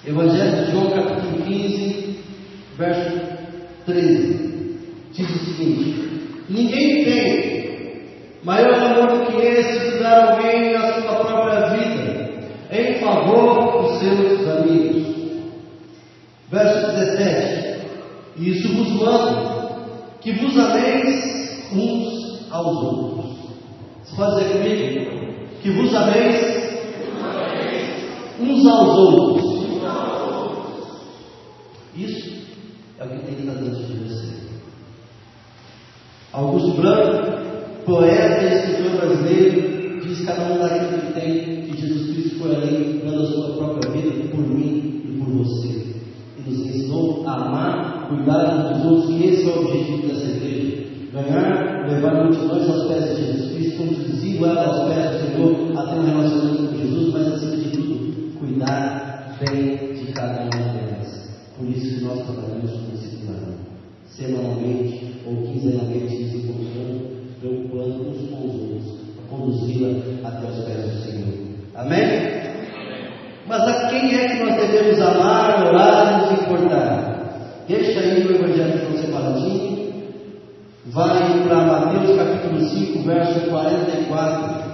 Evangelho de João, capítulo 15, verso 13, diz o seguinte: ninguém tem maior amor do que esse de dar a alguém a sua própria vida em favor dos seus amigos. Verso 17: isso vos mando, que vos ameis uns aos outros. Você pode dizer comigo? Que vos ameis uns aos outros. Isso é o que tem que estar dentro de você. Augusto Branco, poeta e escritor brasileiro, diz: cada um daquilo que tem, que Jesus Cristo foi além, dando a sua própria vida por mim e por você. E nos ensinou a amar, cuidar uns dos outros, que esse é o objetivo dessa igreja. Ganhar, levar multidões aos pés de Jesus Cristo, conduzi-lo aos pés do Senhor, a ter um relacionamento com Jesus, mas acima de tudo, cuidar bem de cada uma delas. Por isso nós trabalhamos com disciplina, semanalmente ou quinzenalmente, nos encontrando, preocupando uns com os outros, a conduzi-la até os pés do Senhor. Amém? Mas a quem é que nós devemos amar, orar e nos importar? Deixa aí o Evangelho de João separadinho. Vai para Mateus capítulo 5, verso 44.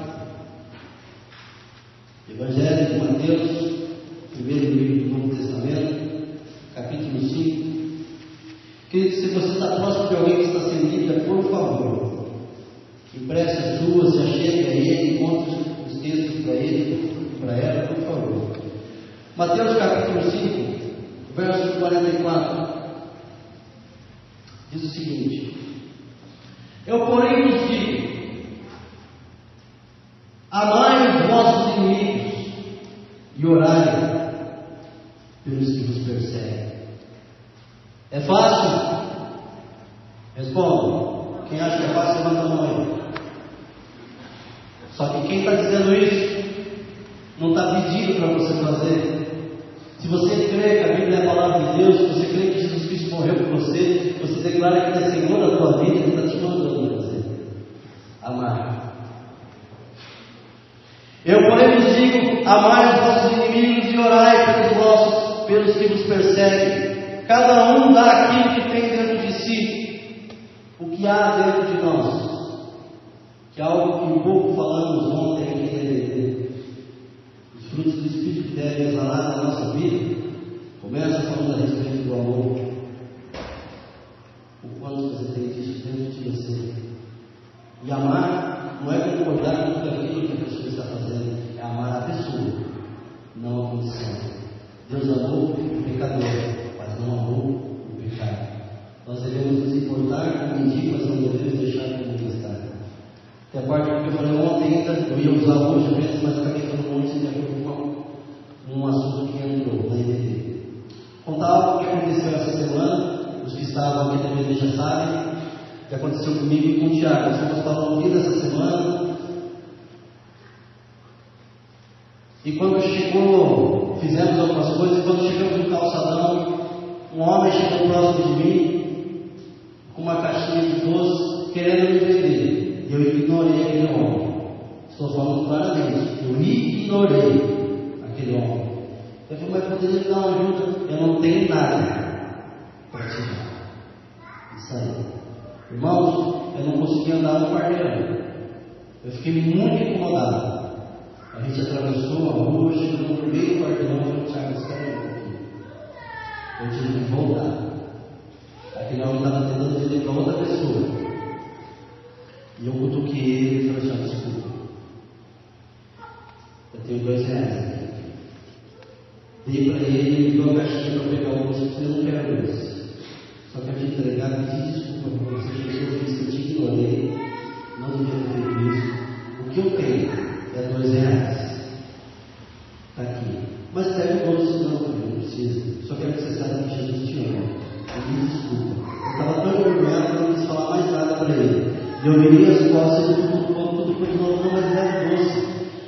Evangelho de Mateus, primeiro livro do Novo Testamento, capítulo 5. Querido, se você está próximo de alguém que está sem Bíblia, por favor, empreste as suas, se achegue a ele, encontre os textos para ele, para ela, por favor. Mateus capítulo 5, verso 44, diz o seguinte: eu, porém, vos digo, amai os vossos inimigos e orai pelos que vos perseguem. É fácil? Responda. Quem acha que é fácil, levanta a mão aí. Só que quem está dizendo isso não está pedindo para você fazer. Se você crê que a Bíblia é a palavra de Deus, se você crê que Jesus Cristo morreu por você, você declara que Ele é Senhor da tua vida, Ele está te mandando fazer. Amar. Eu, porém, vos digo: amai os vossos inimigos e orai pelos que vos perseguem. Cada um dá aquilo que tem dentro de si, o que há dentro de nós, que é algo que um pouco falamos ontem aqui na EBD. Os frutos do Espírito que devem exalar na nossa vida. Começa falando a respeito do amor. O quanto você tem disso dentro de você. E amar não é concordar com tudo aquilo que a pessoa está fazendo, é amar a pessoa, não a condição. Deus amou o pecador, mas não amou o pecado. Nós devemos nos importar com o mendigo, mas não devemos deixar de manifestar. Até a parte que eu falei ontem ainda, eu ia usar hoje mesmo, mas acabei falando ontem de acordo com um assunto que entrou na IBD. Contar algo que aconteceu essa semana. Os que estavam aqui também já sabem o que aconteceu comigo e com o Tiago. Nós fomos para Londrina essa semana. E quando chegou, fizemos algumas coisas. E quando chegamos no calçadão, um homem chegou próximo de mim com uma caixinha de doce, querendo me vender. E eu ignorei aquele homem. Estou falando claramente. Eu ignorei aquele homem. Eu falei: mas poderia me dar uma ajuda? Eu não tenho nada para te dar. Isso aí. Irmãos, eu não conseguia andar no quarteirão. Eu fiquei muito incomodado. A gente atravessou a rua, chegou no meio do quarteirão e falou: Tiago, espera aí um pouquinho. Eu tive que voltar. Aquele homem estava tentando vender para outra pessoa. E eu cutuquei ele e falei assim: desculpa, eu tenho R$2 aqui. Dei para ele, ele deu a caixinha para pegar o bolso. Eu não quero isso. Só quero te entregar, pedir desculpa por você, que eu fiz, que eu te ignorei, não devia ter feito isso. O que eu tenho é R$2. Está aqui. Mas pega o bolso, não, não precisa. Só quero que você saiba que Jesus te ama. Eu me desculpa. Eu estava tão envergonhado que eu não quis falar mais nada para ele. E eu virei as costas e tudo foi de novo: não, mas leve doce.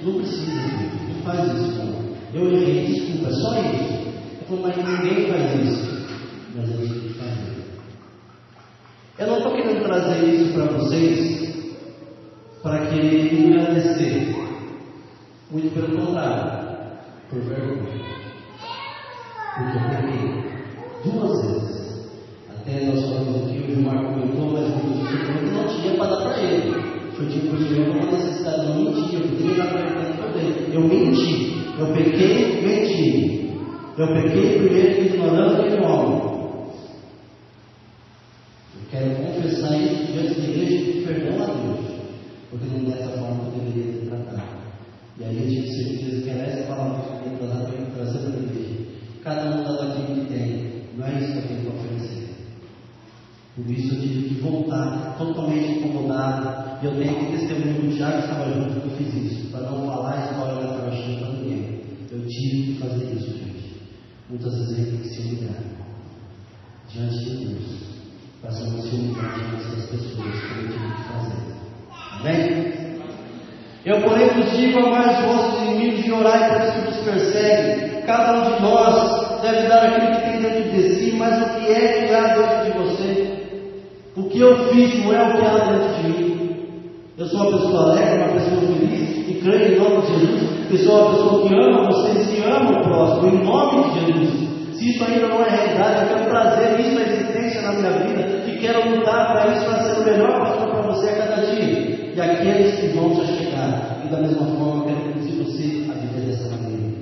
Não precisa, filho. Não faz isso, não. Eu errei, desculpa, é só isso. Eu falei: mas ninguém faz isso. Mas a gente tem que fazer. Eu não estou querendo trazer isso para vocês para que me engrandecer. Muito pelo contrário, por vergonha. Porque eu peguei 2 vezes. Até nós falamos aqui, o Gilmar comentou, mas o que não tinha para dar para ele. O senhor tinha uma necessidade de mentir, eu poderia dar para ele também. Eu menti, eu pequei, menti. Eu pequei primeiro ignorando aquele homem. Eu quero confessar isso diante da igreja e pedir perdão a Deus, porque não é dessa forma que eu deveria ter tratado. E aí eu tive certeza que era essa palavra que eu tenho que trazer para a igreja. Cada um dá daquilo que tem, não é isso que eu tenho para oferecer. Por isso eu tive que voltar totalmente incomodado. E eu tenho que testemunhar que o Tiago estava junto que eu fiz isso, para não falar a história da carochinha para ninguém. Eu tive que fazer isso, gente. Muitas vezes a gente tem que se humilhar diante de Deus, para se humilhar diante das pessoas que eu tive que fazer. Amém? Eu, porém, vos digo: amai os vossos inimigos e orai por os que vos perseguem. Cada um de nós deve dar aquilo que tem dentro de si, mas o que é que há dentro de você? O que eu fiz não é o que há dentro de mim. Eu sou uma pessoa alegre, uma pessoa feliz, e creio em nome de Jesus. Eu sou uma pessoa que ama vocês e ama o próximo, em nome de Jesus. Se isso ainda não é realidade, eu quero trazer isso à existência na minha vida, e quero lutar para isso, para ser o melhor pastor para você a cada dia. E aqueles que vão se chegar, e da mesma forma eu quero conduzir você a viver dessa maneira,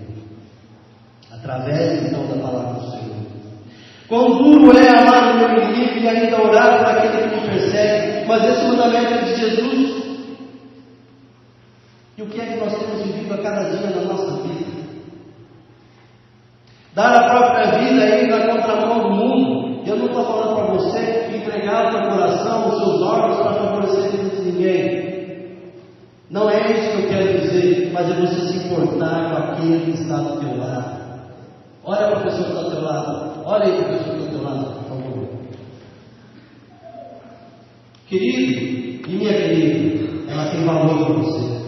através então da palavra do Senhor. Quão duro é amar o meu inimigo e ainda orar por aquele que me persegue, mas esse mandamento é de Jesus. E o que é que nós temos vivido a cada dia na nossa vida? Dar a própria vida aí na contramão do mundo. Eu não estou falando para você entregar o seu coração, os seus órgãos para favorecer a vida de ninguém. Não é isso que eu quero dizer, mas é você se importar com aquele que está do teu lado. Olha para a pessoa que está do teu lado. Olha aí para a pessoa que está do teu lado, por favor. Querido e minha querida, ela tem valor para você.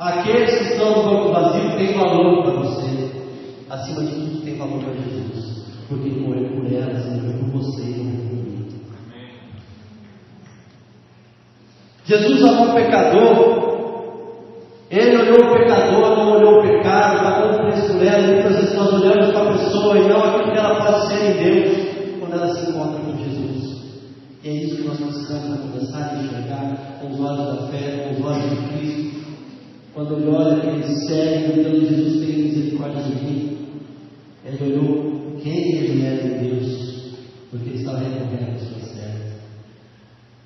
Aqueles que estão no banco vazio têm valor para você. Acima de tudo, tem valor para Jesus. Porque Ele morreu por elas, Ele morreu por você, Ele morreu por mim. Jesus amou o pecador. Ele olhou o pecador, não olhou o pecado, pagou o preço por ela. Muitas vezes nós olhamos para a pessoa e não aquilo que ela pode ser em Deus quando ela se encontra com Jesus. E é isso que nós precisamos começar a enxergar com os olhos da fé, com os olhos de Cristo. Quando ele olha, ele segue, então Jesus tem misericórdia de mim. Ele olhou quem ele era em Deus, porque ele estava recorrendo a pessoa certa.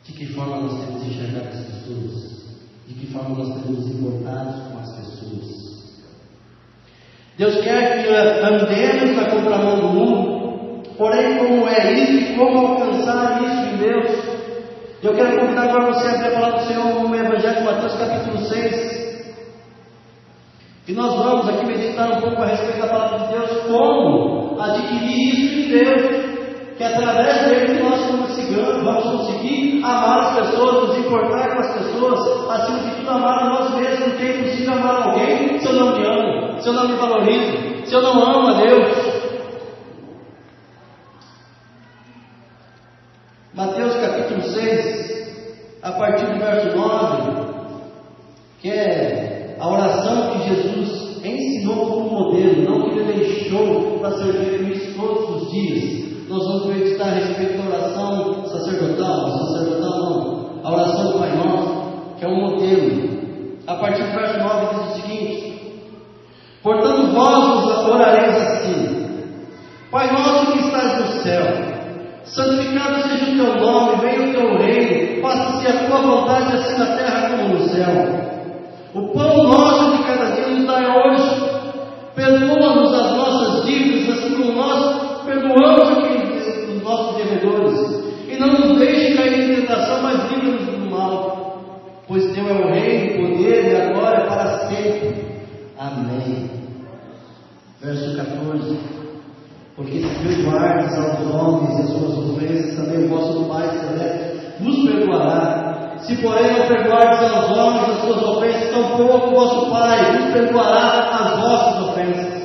De que forma nós temos enxergado as pessoas? De que forma nós temos nos importado com as pessoas? Deus quer que andemos na contramão do mundo, porém, como é isso e como alcançar isso em Deus? Eu quero convidar agora você a abrir a palavra do Senhor no Evangelho de Mateus, capítulo 6. E nós vamos aqui meditar um pouco a respeito da palavra de Deus, como adquirir isso em Deus, que através dele nós vamos conseguir amar as pessoas, nos importar com as pessoas, acima de tudo amar a nós mesmos, porque é impossível amar alguém se eu não me amo, se eu não me valorizo, se eu não amo a Deus. Mateus capítulo 6, a partir do verso 9, que é a oração que Jesus ensinou como modelo, não que ele deixou para servir isso todos os dias. Nós vamos meditar a respeito da oração sacerdotal não, a oração do Pai Nosso, que é um modelo. A partir do verso 9 diz o seguinte: portanto vós orareis assim: Pai nosso que estás no céu, santificado seja o teu nome, venha o teu reino, faça-se a tua vontade assim na terra como no céu. O pão nosso de cada dia nos dai hoje. Perdoa-nos as nossas dívidas, assim como nós perdoamos os nossos devedores. E não nos deixe cair em tentação, mas livra-nos do mal. Pois teu é o reino, o poder e a glória para sempre. Amém. Verso 14. Porque se perdoardes aos homens as suas ofensas, também o vosso Pai Celeste vos perdoará. Se porém não perdoardes aos homens as suas ofensas, tampouco o vosso Pai vos perdoará as vossas ofensas.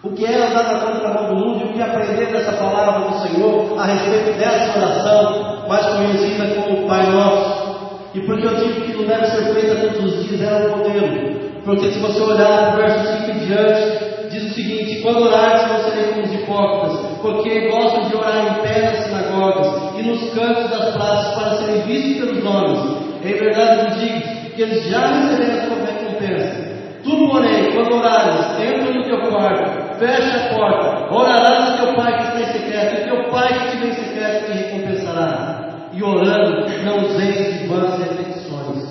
O que é andar na contramão do mundo e o que aprender dessa palavra do Senhor a respeito dessa oração, mais conhecida como Pai Nosso. E porque eu digo que não deve ser feita todos os dias, é um modelo. Porque se você olhar o verso 5 em diante, diz o seguinte: quando orares, não serei como os hipócritas, porque gostam de orar em pé nas sinagogas e nos cantos das praças para serem vistos pelos homens. Em verdade vos digo que eles já receberam a sua recompensa. Tu, porém, quando orares, entra no teu quarto, fecha a porta, orarás ao teu Pai que está em secreto, e teu Pai que te vê em secreto te recompensará. E orando, não useis de vãs repetições.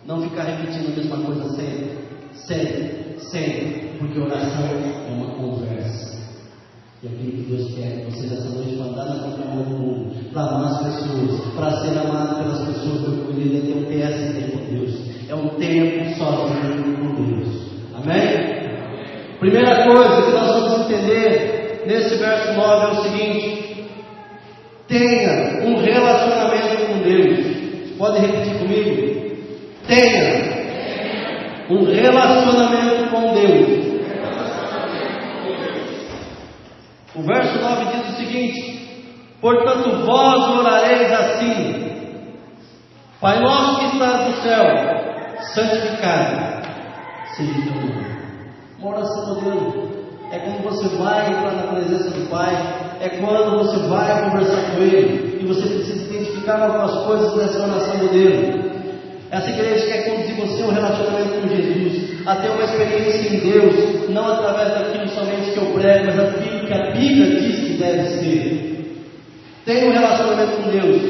Não ficar repetindo a mesma coisa sempre, porque oração é uma conversa. E aquilo que Deus quer que você nessa noite mandar na contramão do mundo, para amar as pessoas, para ser amado pelas pessoas, meu querido, é ter um TST com Deus. É um tempo sozinho com Deus. Amém? Primeira coisa que nós vamos entender nesse verso 9 é o seguinte: tenha um relacionamento com Deus. Você pode repetir comigo? Tenha um relacionamento com Deus. O verso 9 diz o seguinte: portanto vós orareis assim: Pai nosso que estás no céu, santificado seja o teu nome. Uma oração modelo é quando você vai entrar na presença do Pai, é quando você vai conversar com Ele, e você precisa identificar algumas coisas nessa oração modelo. Essa igreja quer conduzir você a um relacionamento com Jesus, a ter uma experiência em Deus, não através daquilo somente que eu prego, mas daquilo que a Bíblia diz que deve ser. Tenha um relacionamento com Deus.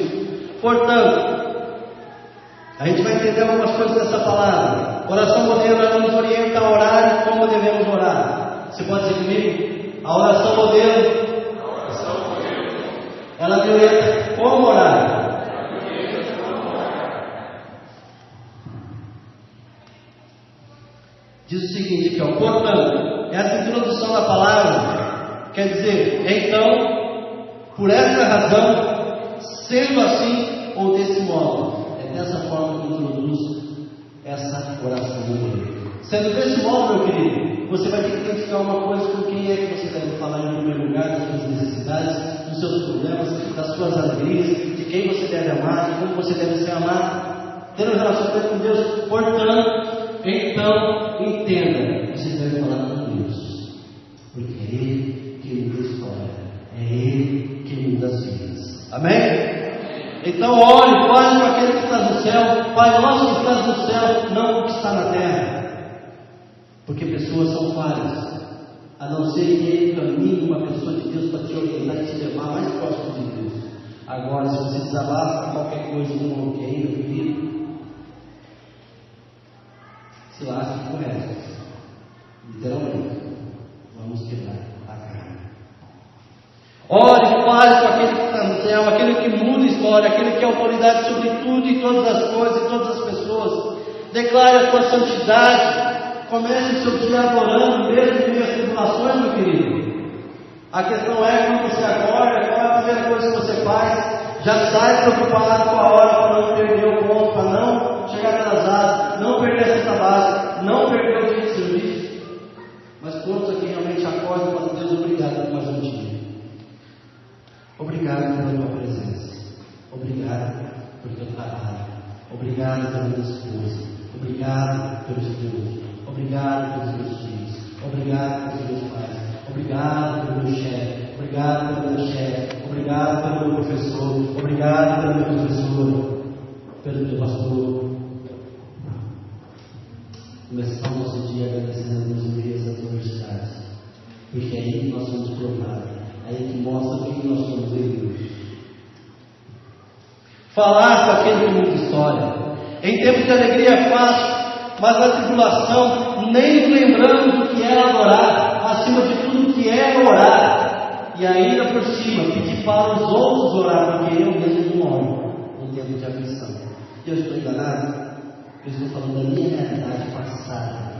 Portanto, a gente vai entender algumas coisas dessa palavra. Oração modelo, ela nos orienta a orar e como devemos orar. Você pode dizer comigo? A oração modelo, ela me orienta como orar. Diz o seguinte aqui, ó, portanto, essa introdução da palavra quer dizer, então, por essa razão, sendo assim ou desse modo. É dessa forma que introduz essa oração dele. Sendo desse modo, meu querido, você vai ter que identificar uma coisa: com quem é que você deve falar em primeiro lugar, das suas necessidades, dos seus problemas, das suas alegrias, de quem você deve amar, de como você deve ser amado. Ter um relacionamento com Deus, portanto, então, entenda, você deve falar com Deus, porque é Ele que muda a história, é Ele que muda as vidas. Amém? Então, ore, fale com aquele que está no céu. Pai nosso que estás no céu, não o que está na terra, porque pessoas são falhas, a não ser que Ele caminhe uma pessoa de Deus para te orientar e te levar mais próximo de Deus. Agora, se você desabafa qualquer coisa com alguém, meu querido, se lasque com essa, literalmente, vamos quebrar a cara. Ore, fale com aquele que está no céu, aquele que muda a história, aquele que é autoridade sobre tudo e todas as coisas e todas as pessoas. Declare a sua santidade. Comece o seu dia adorando, mesmo em meio às tribulações, meu querido. A questão é quando você acorda, qual é a primeira coisa que você faz? Já sai preocupado com a hora para não perder o ponto, para não chegar atrasado, não perder a cesta básica, não perder o dia de serviço. Mas todos aqui realmente acordam e falam: Deus, obrigado por mais um dia. Obrigado pela tua presença. Obrigado pelo teu trabalho. Obrigado pela minha esposa. Obrigado pelos teus. Obrigado pelos meus filhos. Obrigado pelos meus pais. Obrigado pelo meu chefe. Obrigado pelo meu chefe. Obrigado pelo meu professor. Obrigado pelo meu professor. Pelo meu pastor. Começar o nosso dia agradecendo as igrejas das universidades, porque é aí que nós somos provados, é aí que mostra quem nós somos em Deus. Falar com aquele que muda história. Em tempos de alegria é fácil, mas na tribulação nem lembramos do que é adorar, acima de tudo o que é orar, e ainda por cima pedir para os outros orar, porque eu mesmo não oro em tempo de aflição. E eu estou enganado? Eu estou falando da minha realidade passada.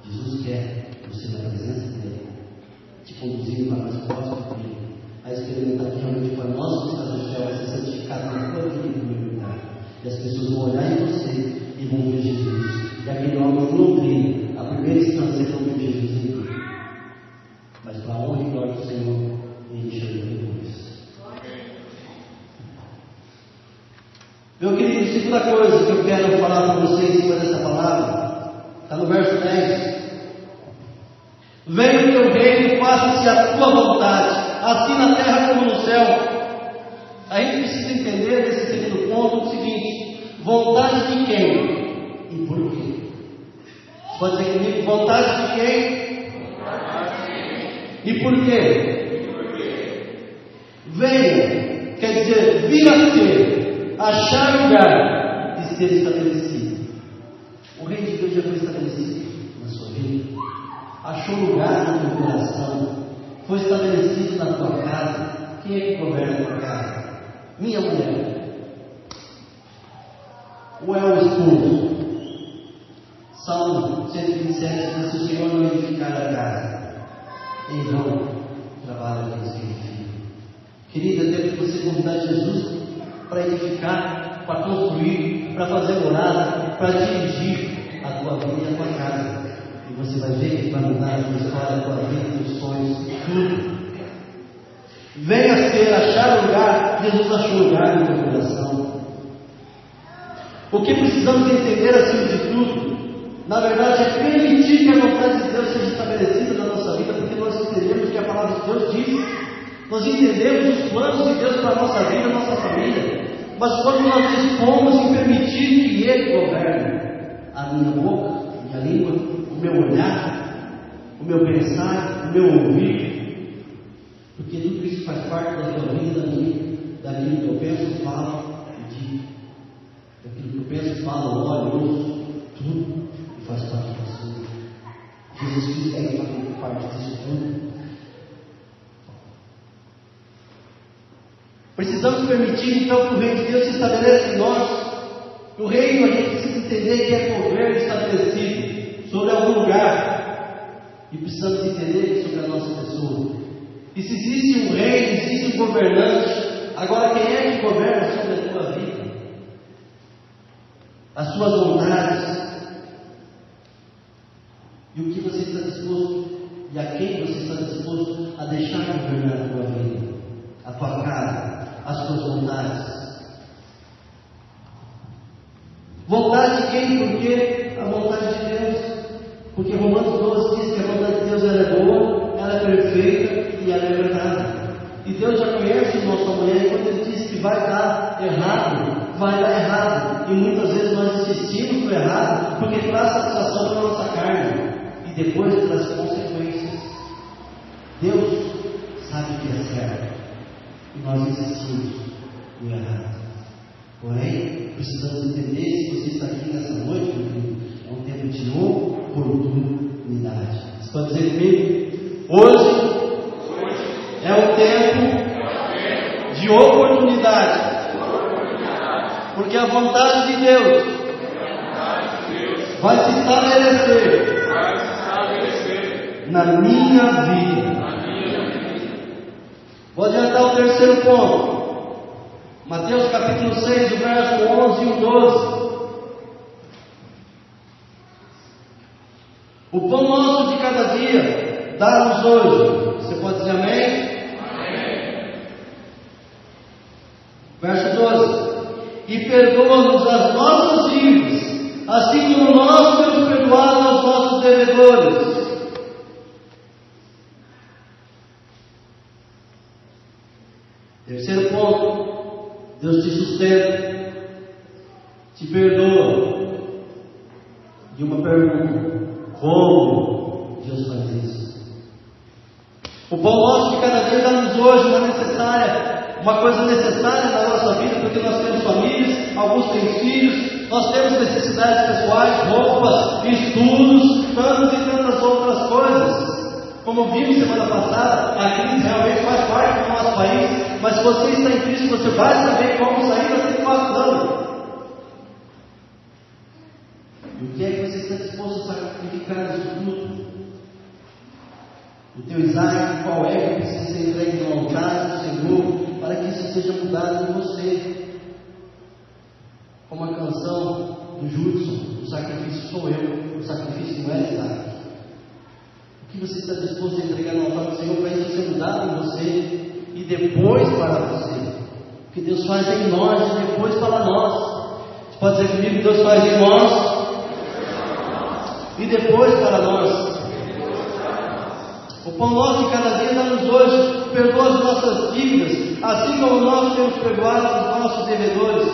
Jesus quer você na presença dele, te conduzindo para mais próximo dele, a experimentar que realmente para nós que estamos no céu vai ser santificado na tua vida em primeiro lugar. E as pessoas vão olhar em você e vão ver Jesus. E aquele homem não crê, a primeira instância é não ver Jesus em ti. Mas para a honra e glória do Senhor, ele chegou depois. Meu querido, segunda coisa que eu quero para você em cima dessa palavra. Está no verso 10. Venha o teu reino, faça-se a tua vontade, assim na terra como no céu. A gente precisa entender nesse segundo ponto o seguinte: vontade de quem e por quê? Você pode dizer comigo: vontade de quem e por quê? Venha, quer dizer, vir a ser, achar lugar e ser estabelecido. O reino de Deus já foi estabelecido na sua vida, achou lugar no teu coração, foi estabelecido na tua casa. Quem é que governa a tua casa? Minha mulher? Ou é o esposo? Salmo 127 diz: se o Senhor não edificar a casa, em vão trabalha com seu filho. Querida, deve você convidar Jesus para edificar, para construir, para fazer morada, para dirigir a tua vida e a tua casa. E você vai ver que vai mudar a tua história, a tua vida, os teus sonhos, tudo. Venha ser, achar lugar. Jesus achou lugar no teu coração. O que precisamos entender acima de tudo, na verdade, é permitir que a vontade de Deus seja estabelecida na nossa vida, porque nós entendemos que a palavra de Deus diz, nós entendemos os planos de Deus para a nossa vida, a nossa família. Mas quando nós dispomos em permitir que Ele governe a minha boca, a minha língua, o meu olhar, o meu pensar, o meu ouvir, porque tudo isso faz parte da tua vida, da minha, daquilo que eu penso, falo e digo, daquilo que eu penso, falo, olho, ouço, tudo faz parte da sua vida. Jesus Cristo tem parte disso tudo. Precisamos permitir então que o reino de Deus se estabeleça em nós. O reino, a gente precisa entender que é governo estabelecido sobre algum lugar, e precisamos entender que sobre a nossa pessoa. E se existe um rei, existe um governante, agora quem é que governa sobre a tua vida? As suas vontades. E o que você está disposto, e a quem você está disposto a deixar governar a tua vida, a tua casa, as tuas vontades. Vontade de quem? Porque a vontade de Deus. Porque Romanos 12 diz que a vontade de Deus ela é boa, ela é perfeita e ela é verdade. E Deus já conhece o nosso amanhã, e quando Ele diz que vai dar errado, vai dar errado. E muitas vezes nós insistimos no errado, porque traz satisfação para a nossa carne, e depois traz consequências. Deus sabe o que é certo, e nós insistimos no errado. Porém, precisamos entender, se você está aqui nessa noite, é um tempo de oportunidade. Você pode dizer comigo? Hoje é o tempo de oportunidade. Porque a vontade de Deus vai se estabelecer na minha vida. Vou adiantar o terceiro ponto. Mateus capítulo 6, o verso 11 e o 12. O pão nosso de cada dia, dá-nos hoje. Você pode dizer amém? Amém. Verso 12. E perdoa-nos as nossas dívidas, assim como nós temos perdoado aos nossos devedores. Terceiro ponto. Deus te sustenta, te perdoa. E uma pergunta: como Deus faz isso? O pão nosso de cada dia dá-nos hoje uma coisa necessária na nossa vida, porque nós temos famílias, alguns têm filhos, nós temos necessidades pessoais, roupas, estudos, tantas e tantas outras coisas. Como vimos semana passada, a crise realmente faz parte do nosso país. Mas se você está em Cristo, você vai saber como sair da situação. E o que é que você está disposto a sacrificar isso tudo? O teu Isaac, qual é que precisa ser entregue no altar do Senhor, para que isso seja mudado em você? Como a canção do Judson: o sacrifício sou eu, o sacrifício não é Isaac. O que você está disposto a entregar no altar do Senhor para isso ser mudado em você? E depois para você. O que Deus faz em nós e depois para nós. Pode dizer comigo, Deus faz em nós e depois para nós. O pão nosso de cada dia dá-nos hoje, perdoa as nossas dívidas, assim como nós temos perdoado os nossos devedores.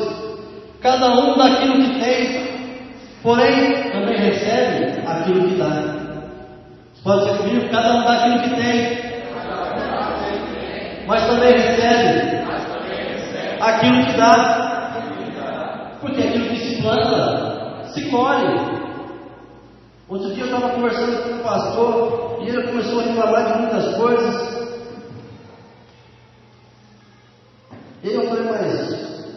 Cada um dá aquilo que tem, porém também recebe aquilo que dá. Pode ser comigo? Cada um dá aquilo que tem, mas também recebe aquilo que dá. Porque aquilo que se planta, se colhe. Outro dia eu estava conversando com um pastor e ele começou a reclamar de muitas coisas. E eu falei, mas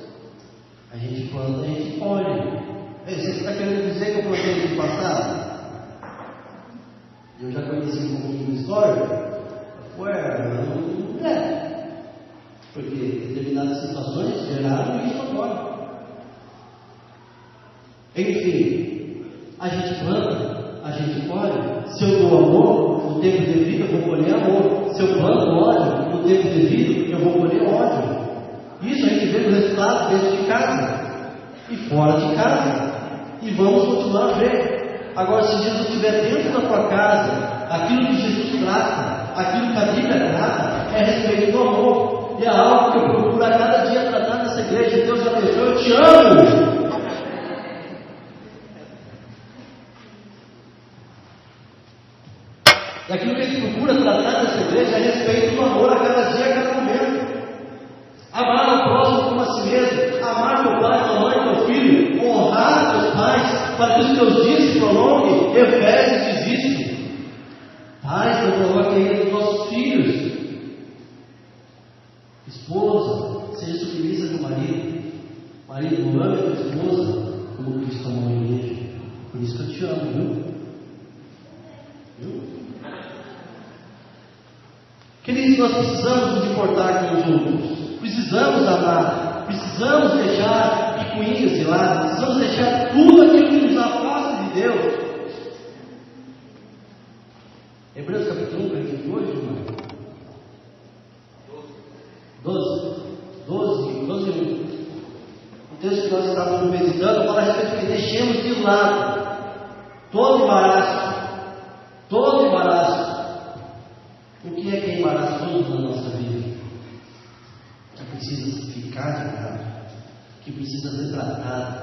a gente planta, a gente colhe. Você está querendo dizer que eu plantei no passado? Eu já conheci um pouquinho de história. Não é. Porque determinadas situações geraram isso agora. Enfim, a gente planta, a gente colhe. Se eu dou amor, no tempo devido eu vou colher amor. Se eu planto ódio, no tempo devido eu vou colher ódio. Isso a gente vê o resultado dentro de casa e fora de casa. E vamos continuar a ver. Agora, se Jesus estiver dentro da tua casa, aquilo que Jesus trata, aquilo que a Bíblia trata, é a respeito do amor. E é algo que eu procuro a cada dia tratar nessa igreja. Deus abençoe, eu te amo. E aquilo que a gente procura tratar nessa igreja é a respeito do amor a cada dia, a cada momento. Amar ao próximo como a si mesmo, amar teu pai, tua mãe, teu filho, honrar teus pais, para que os teus dias se prolonguem. Efésios diz isso. Pais, eu coloco aí os nossos filhos. Esposa, seja submissa do marido. Marido, ame a tua esposa como Cristo amou a igreja. Por isso que eu te amo, viu? Queridos, nós precisamos nos importar com os outros. Precisamos amar. Precisamos deixar picuinhas de lado. Precisamos deixar tudo aquilo que nos afasta de Deus. Hebreus capítulo 1, versículo 8, irmão. 12, 1. O texto que nós estávamos meditando fala a respeito que deixemos de lado todo embaraço. Todo embaraço. O que é embaraçoso na nossa vida? Que precisa ficar de lado, que precisa ser tratado,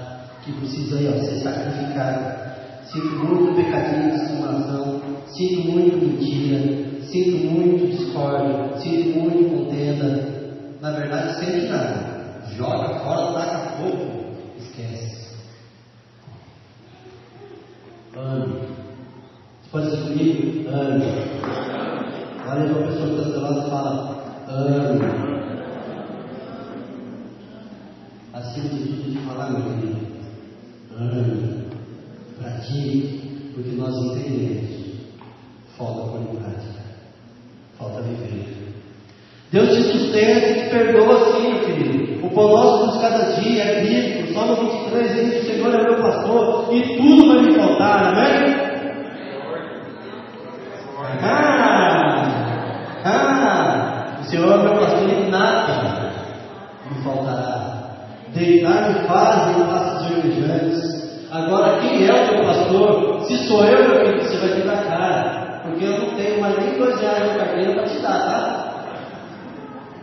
que precisa ser sacrificado. Sinto muito pecadinho de estimação, sinto muito mentira, sinto muito discórdia, sinto muito contenda. Na verdade, sente nada. Joga fora, taca fogo, esquece. Ame. Você pode dizer comigo? Ame. Olha para a pessoa que está do seu lado e fala: ame. Acima de tudo, de falar, meu querido, ame, pratique, porque nós entendemos. Falta por prática, falta viver. Deus te sustenta e te perdoa sim, meu querido. O pão nosso de cada dia é bíblico. Salmo 23 diz: o Senhor é meu pastor e tudo vai me faltar, amém? O Senhor é meu pastor e nada me faltará. Deitar-me faz em pastos verdejantes. Agora, quem é o teu pastor? Se sou eu, meu querido, você vai ter na cara. Porque eu não tenho mais nem R$2 no carteira para te dar, tá?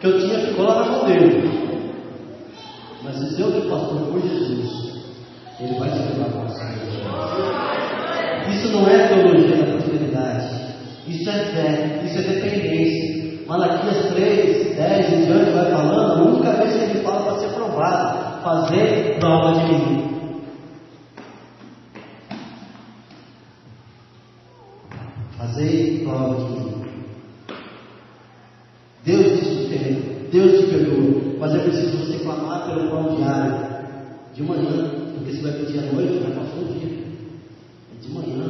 Que eu tinha ficou lá na mão dele. Mas se seu teu pastor for Jesus, ele vai te levar para o Senhor. Isso não é teologia da prosperidade. Isso é fé, isso é dependência. Malaquias 3, 10 em diante vai falando, a única vez que ele fala para ser provado: fazer prova de mim. Fazer prova de mim. Deus te sustenta, Deus te perdoa, mas é preciso você clamar pelo pão diário, de manhã, porque você vai pedir à noite, já passou o dia. É de manhã,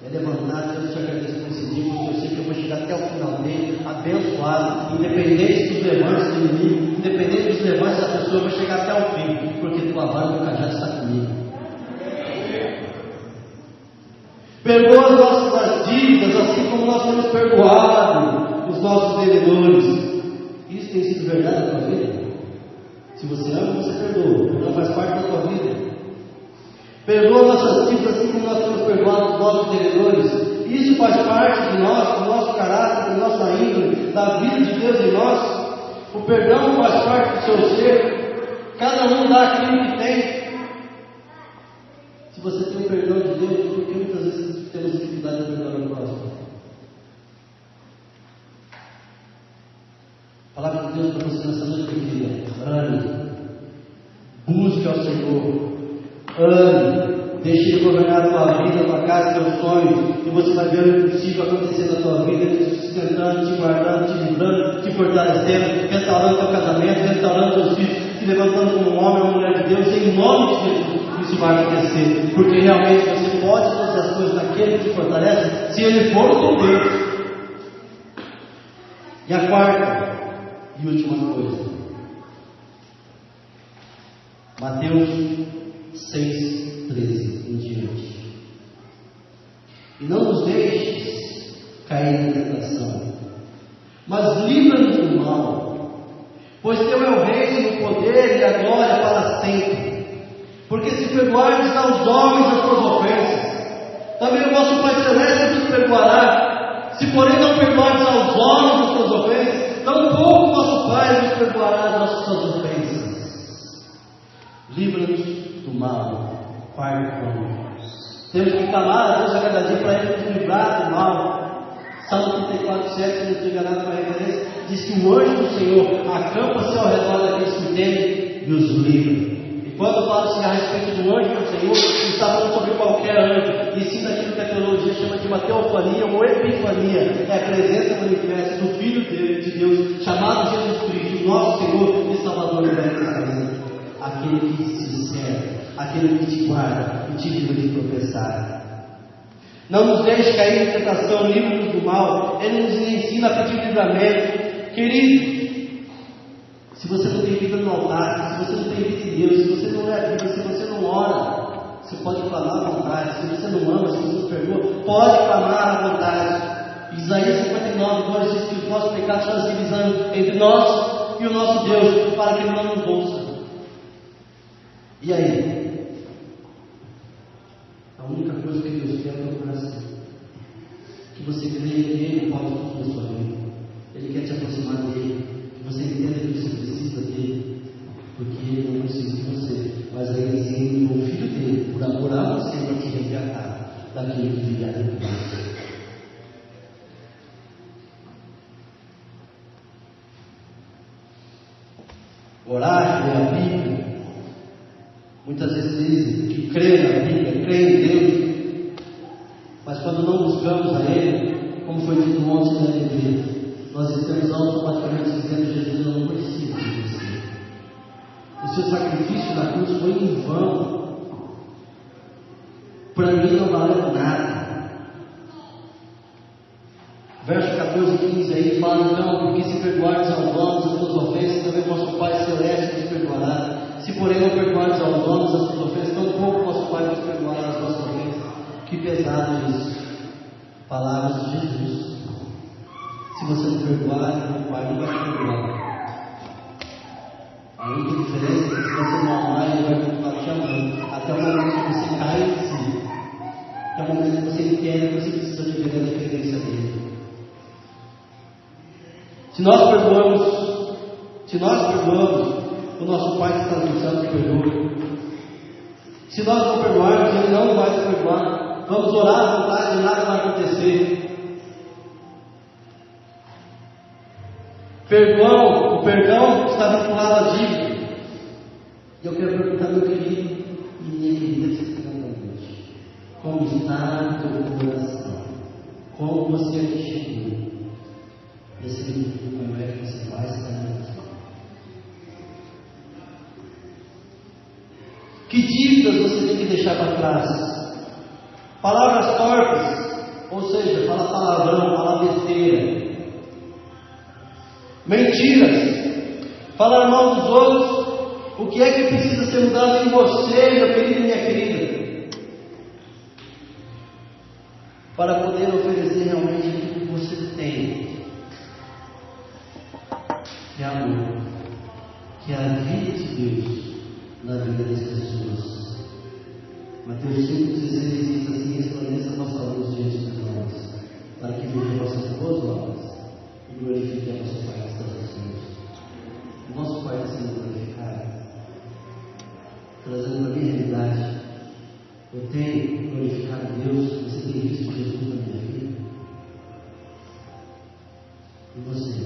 é levantar. Deus te agradece por esse dia, porque eu sei que eu vou chegar até o final dele, abençoado, independente dos levantes do inimigo, independente dos levantes da pessoa, eu vou chegar até o fim, porque tua vara e teu cajado está comigo. Perdoa as nossas dívidas, assim como nós temos perdoado os nossos devedores. Isso tem sido verdade na tua vida? Se você ama, você perdoa. Não faz parte da tua vida. Perdoa nossas dívidas assim como nós temos perdoado os nossos devedores. Isso faz parte de nós, do nosso caráter, da nossa índole, da vida de Deus em nós. O perdão faz parte do seu ser. Cada um dá aquilo que tem. Se você tem o perdão de Deus, por que muitas vezes temos dificuldade de perdoar o próximo? A palavra de Deus para você nessa noite, filha. Ame. Busque ao Senhor. Ame. Deixe Ele governar a tua vida, a tua casa, teus sonhos. E você vai ver o impossível acontecer na tua vida. Ele te sustentando, te guardando, te livrando, te fortalecendo, restaurando teu casamento, restaurando teus filhos, te levantando como um homem ou uma mulher de Deus. Em nome de Jesus, isso vai acontecer. Porque realmente você pode fazer as coisas daquele que te fortalece, se Ele for com Deus. E a quarta e última coisa. Mateus 6:13 em diante. E não nos deixes cair em tentação, mas livra-nos do mal, pois teu é o reino, o poder e a glória para sempre. Porque se perdoardes aos homens as suas ofensas, também o vosso Pai Celeste vos perdoará. Se porém não perdoardes aos homens as suas ofensas, tampouco o vosso Pai vos perdoará as suas ofensas. Livra-nos do mal. Pai, temos que clamar a Deus a cada dia para Ele nos livrar do mal. Salmo 34:7, se não estou enganado com a referência, diz que o anjo do Senhor acampa-se ao redor daqueles que temem e os livra. E quando fala-se a respeito do anjo do Senhor, não está falando sobre qualquer anjo, e sim daquilo que a teologia chama de uma teofania ou epifania. É a presença manifesta do Filho de Deus, chamado Jesus Cristo, nosso Senhor e Salvador da Israel. Aquele que te serve, aquele que te guarda e te livra de tropeçar. Não nos deixe cair em tentação, livra-nos do mal. Ele nos ensina a pedir livramento. Querido, se você não tem vida no altar, se você não tem vida em Deus, se você não é vivo, se você não ora, você pode clamar à vontade. Se você não ama, se você não perdoa, pode clamar à vontade. Isaías 59:2 diz que os nossos pecados são divisão entre nós e o nosso Deus, para que Ele não nos ouça. E aí? A única coisa que Deus quer é o coração. Que você creia que Ele pode tudo na sua vida. Ele quer te aproximar dEle. Que você entenda que você precisa dEle. Porque Ele não precisa de você. Mas Ele enviou o Filho dEle por amor a você para te resgatar daquilo que viria dentro de você. Orar, ler a Bíblia. Muitas vezes dizem que crê na Bíblia, crê em Deus, mas quando não buscamos a Ele, como foi dito ontem na igreja, nós estamos automaticamente dizendo: Jesus, eu não preciso de você. O seu sacrifício na cruz foi em vão. Para mim não valeu nada. Verso 14 e 15 aí fala: então, porque se perdoardes aos homens as suas ofensas, também vosso Pai Celeste vos perdoará. Se porém não perdoardes aos homens as suas ofensas, tampouco vosso Pai vos perdoará as vossas ofensas. Que pesado isso. Palavras de Jesus. Se você não perdoar, o Pai não vai te perdoar. A única diferença é que se você não amar, Ele vai continuar te amando. Até o momento que você cai em si. Até o momento que você entende que você precisa viver a dependência dEle. Se nós perdoamos, o nosso Pai que está no céu nos perdoa. Se nós não perdoarmos, Ele não vai nos perdoar. Vamos orar à vontade e nada vai acontecer. O perdão está vinculado à dívida. E eu quero perguntar, meu querido e minha querida, sinceramente, como está o teu coração? Como você chegou? Esse livro, como é que você vai estar aqui? Que dívidas você tem que deixar para trás? Palavras torpes, ou seja, falar palavrão, falar besteira. Mentiras, falar mal dos outros. O que é que precisa ser mudado em você, meu querido e minha querida? Para poder oferecer realmente o que você tem. Que é amor, que é a vida de Deus na vida das pessoas. Mateus 5,16 diz assim: resplandeça a vossa luz diante dos homens, para que vejam vossas boas obras e glorifiquem a vosso Pai que está nos céus. O nosso Pai está sendo glorificado, trazendo para a minha realidade. Eu tenho glorificado a Deus. Você tem visto Jesus na minha vida? E você?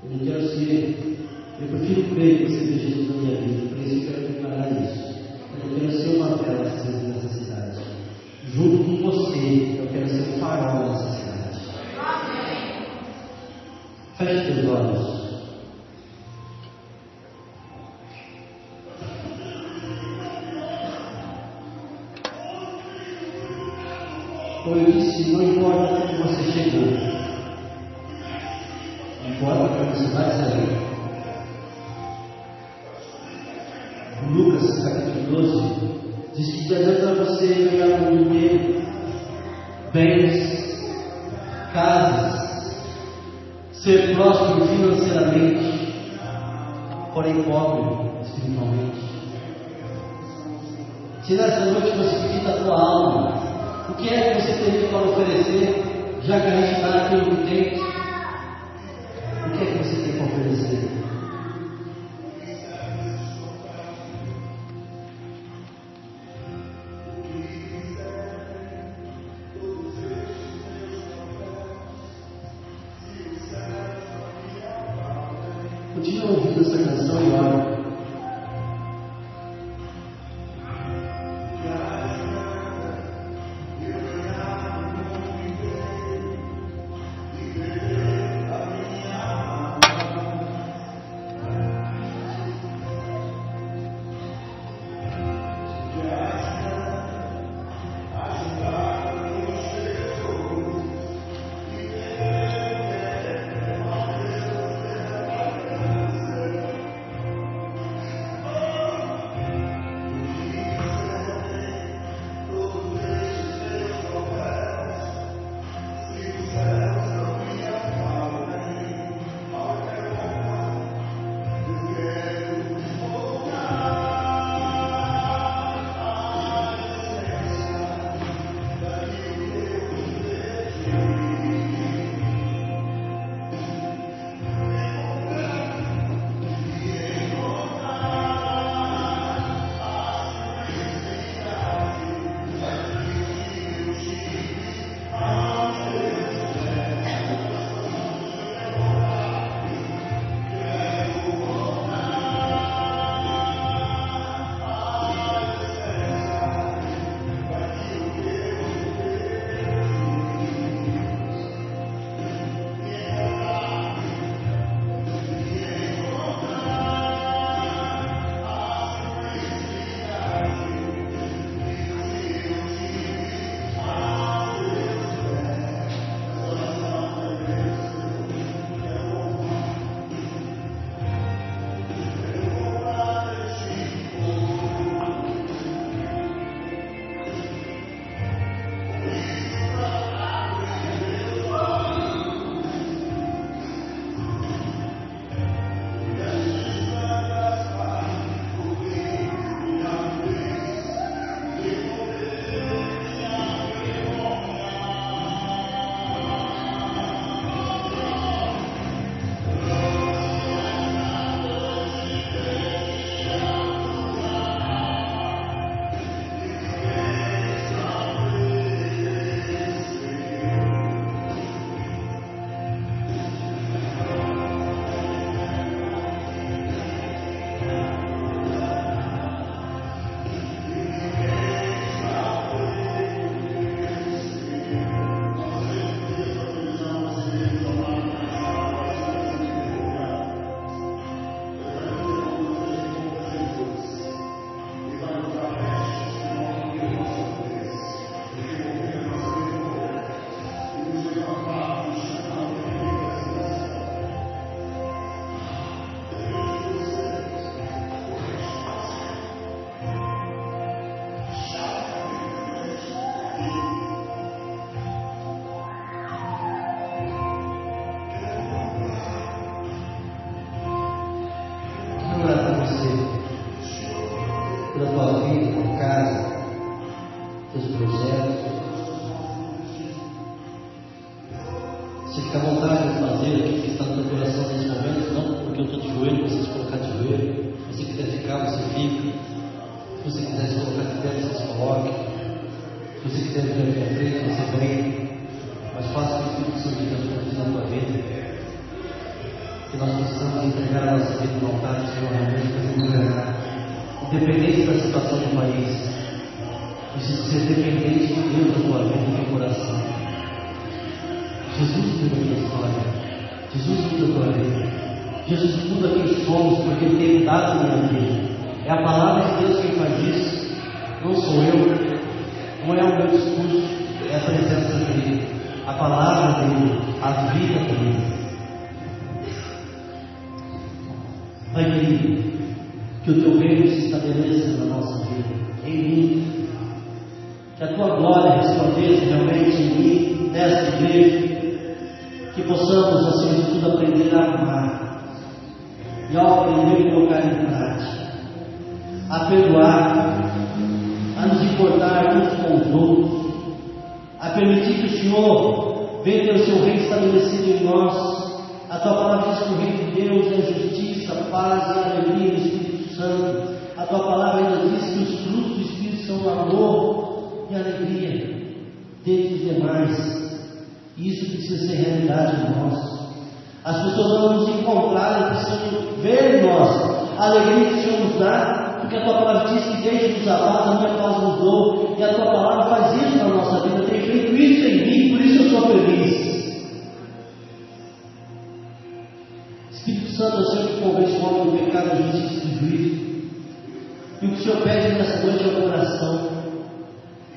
Eu não quero ser. Eu prefiro crer que você vê Jesus na minha vida. Por isso eu quero declarar isso. Eu não quero ser uma vela acesa nessa cidade. Junto com você, eu quero ser um farol nessa cidade. Feche seus olhos. Como eu disse, não importa como você chegou, importa para você vai sair. Lucas capítulo 12 diz que adianta você ganhar o mundo inteiro, bens, casas, ser próspero financeiramente, porém pobre espiritualmente. Se nessa noite você pedir da tua alma, o que é que você teria para oferecer, já que a gente está aquilo que tem? O que é que você tem para oferecer? Continua ouvindo essa canção e ora. coloque. Se você quiser vir aqui à frente, você vem. Mas faça o que o Espírito Santo de Deus produzir na tua vida. Que nós possamos entregar a nossa vida no altar do Senhor, realmente fazer governar. Independente da situação do país, precisa ser dependente de Deus na tua vida e no teu coração. Jesus muda a tua história. Jesus muda a tua vida. Jesus muda quem somos, porque Ele tem mudado a minha vida. É a palavra de Deus quem faz isso. Não sou eu, não é o meu discurso, é a presença dEle, a palavra dEle, a vida dEle. Pai querido, que o Teu reino se estabeleça na nossa vida, em mim. Que a Tua glória resplandeça realmente em mim, nesta igreja. Que possamos, acima de tudo, aprender a amar. E ao aprender, colocar em prática. A perdoar, a nos importar uns com os outros, a permitir que o Senhor venha ter o Seu reino estabelecido em nós. A Tua palavra diz que o reino de Deus é justiça, paz e alegria no Espírito Santo. A Tua palavra ainda diz que os frutos do Espírito são amor e alegria, dentre os demais. E isso precisa ser realidade em nós. As pessoas vão nos encontrar e precisam ver em nós a alegria que o Senhor nos dá, porque a Tua palavra diz que deixe-nos a paz, a minha paz nos dou, e a Tua palavra faz isso na nossa vida, tem feito isso em mim, por isso eu sou feliz. Espírito Santo é o Senhor que convence o homem do pecado, da justiça e do juízo. E o que o Senhor pede nessa noite é o coração,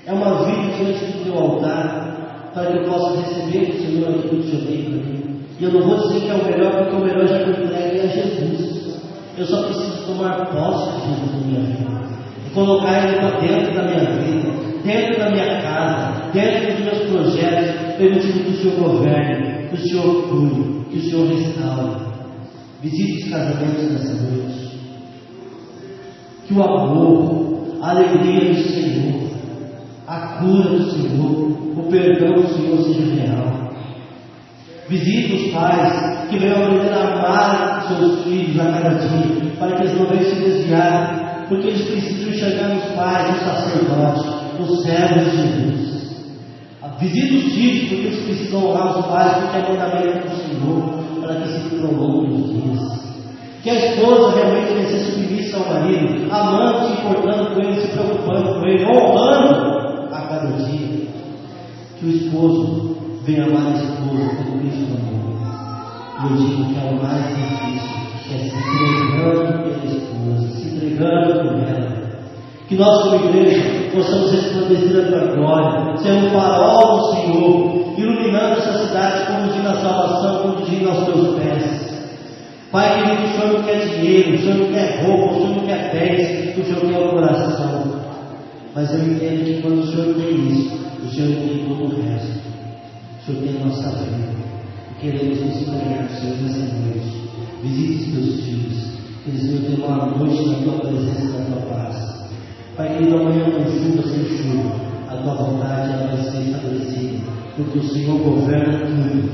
é uma vida diante do Teu altar, para que eu possa receber do Senhor aquilo que o Senhor tem para mim. E eu não vou dizer que é o melhor, porque o melhor já foi entregue a Jesus. Eu só preciso tomar posse de Jesus na minha vida e colocar Ele para dentro da minha vida, dentro da minha casa, dentro dos meus projetos, permitindo que o Senhor governe, que o Senhor cure, que o Senhor restaure. Visite os casamentos nessa noite. Que o amor, a alegria do Senhor, a cura do Senhor, o perdão do Senhor seja real. Visite os pais que venham aprender a amar seus filhos a cada dia, para que eles não venham se desviar, porque eles precisam enxergar nos pais, no sacerdote, nos servos de Jesus. Visite os filhos, porque eles precisam honrar os pais, porque é mandamento do Senhor, para que se prolonguem os dias. Que a esposa realmente venha ser submissa ao marido, amando, se importando com ele, se preocupando com ele, honrando a cada dia. Que o esposo venha amar a esposa como Cristo amou. E eu digo que é o mais difícil, é se entregando pela esposa, se entregando por ela. Que nós, como igreja, possamos resplandecer a Tua glória, ser um farol do Senhor, iluminando essa cidade, conduzindo a salvação, conduzindo aos Teus pés. Pai querido, o Senhor não quer dinheiro, o Senhor não quer roupa, o Senhor não quer bens, o Senhor quer o coração. Mas eu entendo que quando o Senhor tem isso, o Senhor tem todo o resto. O Senhor tem a nossa vida. E queremos nos entregar ao Senhor nessa noite. Visite os Teus filhos, que eles venham ter uma noite na Tua presença e na Tua paz. Pai querido, amanhã com chuva, sem chuva, a Tua vontade ela vai ser estabelecida, porque o Senhor governa tudo.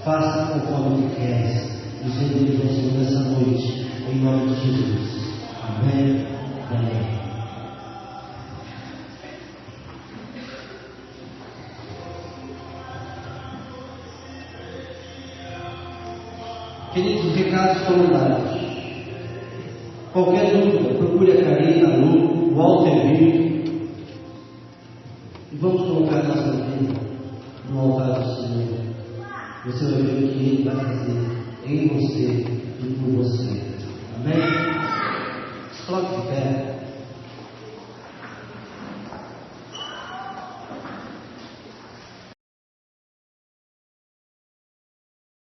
Faça conforme Tu queres. Nos rendemos ao Senhor nessa noite, em nome de Jesus. Amém. Amém. Queridos, recados foram dados. Qualquer dúvida, procure a Karina, a Lu, o Walter Vitor. E vamos colocar nossa vida no altar do Senhor. Você vai ver o que Ele vai fazer em você e por você. Amém? Coloque de pé.